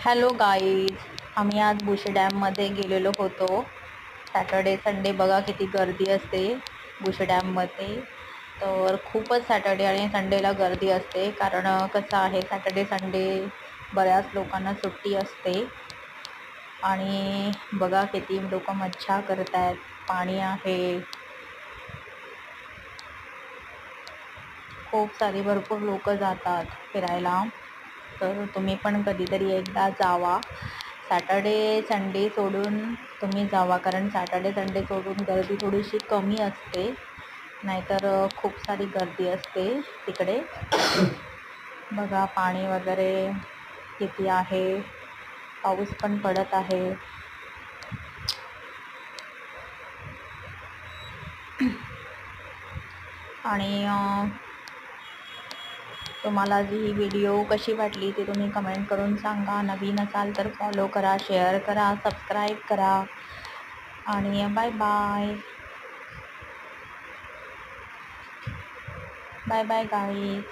Hello guys, आम्ही आज बुशी डॅममध्ये गेलेलो होतो. सॅटर्डे संडे बघा किती गर्दी असते बुशी डॅममध्ये. तर खूपच सॅटर्डे आणि संडेला गर्दी असते, कारण कसं आहे सॅटर्डे संडे बऱ्याच लोकांना सुट्टी असते. आणि बघा किती लोक मज्जा करत आहेत. पाणी आहे, खूप सारी भरपूर लोक जातात फिरायला. तर तुम्ही पण कधीतरी एकदा जावा. सॅटर्डे संडे सोडून तुम्ही जावा, कारण सॅटर्डे संडे सोडून गर्दी थोडीशी कमी असते, नाहीतर खूप सारी गर्दी असते तिकडे. बघा पाणी वगैरे किती आहे, पाऊस पण पडत आहे. आणि तुम्हाला ही व्हिडिओ कशी वाटली ते तुम्ही कमेंट करून सांगा. नवीन असाल तर फॉलो करा, शेअर करा, सबस्क्राईब करा. आणि bye bye. Bye bye guys.